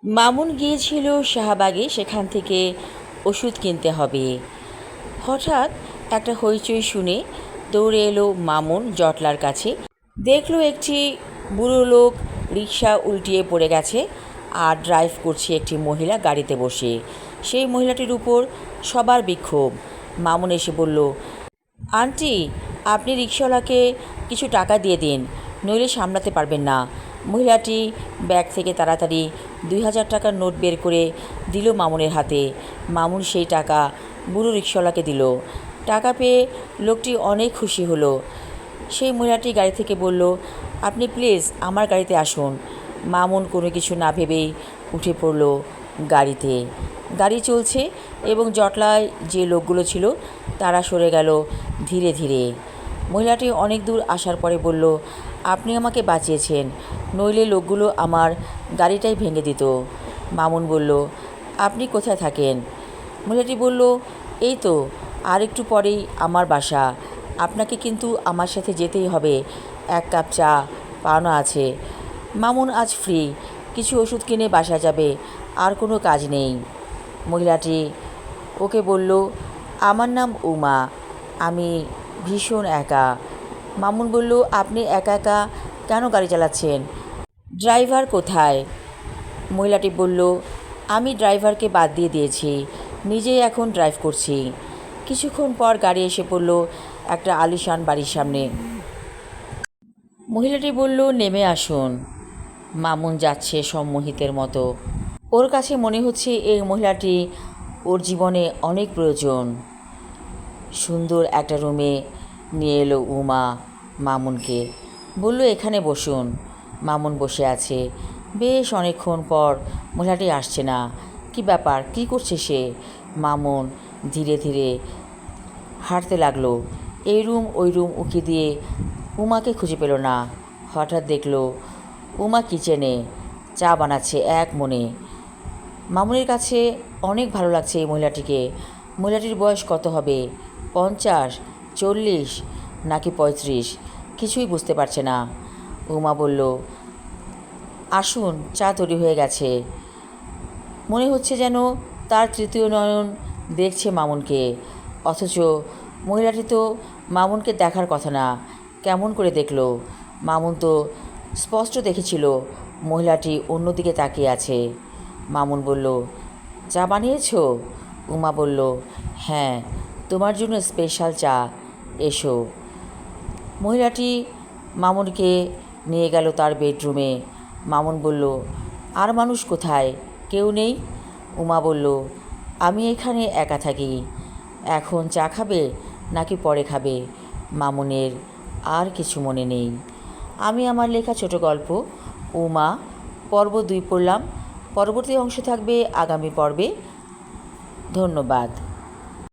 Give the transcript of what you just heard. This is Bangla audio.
মামুন গিয়েছিল শাহবাগে, সেখান থেকে ওষুধ কিনতে হবে। হঠাৎ একটা হইচই শুনে দৌড়ে এলো মামুন জটলার কাছে। দেখলো একটি বুড়ো লোক রিকশা উল্টিয়ে পড়ে গেছে আর ড্রাইভ করছে একটি মহিলা গাড়িতে বসে। সেই মহিলাটির উপর সবার বিক্ষোভ। মামুন এসে বলল, আন্টি, আপনি রিকশাওয়ালাকে কিছু টাকা দিয়ে দিন, নইলে সামলাতে পারবেন না। মহিলাটি ব্যাগ থেকে তাড়াতাড়ি 2000 টাকার নোট বের করে দিল মামুনের হাতে। মামুন সেই টাকা বুড়ো রিকশাওয়ালাকে দিল। টাকা পেয়ে লোকটি অনেক খুশি হলো। সেই মহিলাটি গাড়ি থেকে বলল, আপনি প্লিজ আমার গাড়িতে আসুন। মামুন কোনো কিছু না ভেবেই উঠে পড়ল গাড়িতে। গাড়ি চলছে এবং জটলায় যে লোকগুলো ছিল তারা সরে গেল ধীরে ধীরে। মহিলাটি অনেক দূর আসার পরে বলল, আপনি আমাকে বাঁচিয়েছেন, নইলে লোকগুলো আমার গাড়িটাই ভেঙে দিত। মামুন বলল, আপনি কোথায় থাকেন? মহিলাটি বলল, এই তো আর একটু পরেই আমার বাসা। আপনাকে কিন্তু আমার সাথে যেতেই হবে, 1 কাপ চা পাওনা আছে। মামুন আজ ফ্রি, কিছু ওষুধ কিনে বাসা যাবে, আর কোনো কাজ নেই। মহিলাটি ওকে বলল, আমার নাম উমা, আমি ভীষণ একা। মামুন বলল, আপনি একা একা কেন গাড়ি চালাচ্ছেন? ড্রাইভার কোথায়? মহিলাটি বলল, আমি ড্রাইভারকে বাদ দিয়ে দিয়েছি, নিজেই এখন ড্রাইভ করছি। কিছুক্ষণ পর গাড়ি এসে পড়ল একটা আলিশান বাড়ির সামনে। মহিলাটি বলল, নেমে আসুন। মামুন যাচ্ছে সম্মোহিতের মতো। ওর কাছে মনে হচ্ছে এই মহিলাটি ওর জীবনে অনেক প্রয়োজন। সুন্দর একটা রুমে নিয়ে এলো উমা মামুনকে। বলল, এখানে বসুন। মামুন বসে আছে। বেশ অনেকক্ষণ পর মহিলাটি আসছে না। কি ব্যাপার, কি করছে সে? মামুন ধীরে ধীরে হাঁটতে লাগলো। এই রুম ওই রুম উঁকি দিয়ে উমাকে খুঁজে পেল না। হঠাৎ দেখলো উমা কিচেনে চা বানাচ্ছে এক মনে। মামুনের কাছে অনেক ভালো লাগছে এই মহিলাটিকে। মহিলাটির বয়স কত হবে? 50, 40 নাকি 35? কিছুই বুঝতে পারছে না। উমা বলল, আসুন, চা তৈরি হয়ে গেছে। মনে হচ্ছে যেন তার তৃতীয় নয়ন দেখছে মামুনকে। অথচ মহিলাটি তো মামুনকে দেখার কথা না। কেমন করে দেখলো? মামুন তো স্পষ্ট দেখেছিল মহিলাটি অন্যদিকে তাকিয়ে আছে। মামুন বলল, চা বানিয়েছো? উমা বলল, হ্যাঁ, তোমার জন্য স্পেশাল চা, এসো। মহিলাটি মামুনকে নিয়ে গেল তার বেডরুমে। মামুন বলল, আর মানুষ কোথায়? কেউ নেই? উমা বলল, আমি এখানে একা থাকি। এখন চা খাবে নাকি পরে খাবে? মামুনের আর কিছু মনে নেই। আমি আমার লেখা ছোট গল্প উমা পর্ব 2 পড়লাম। পরবর্তী অংশ থাকবে আগামী পর্বে। ধন্যবাদ।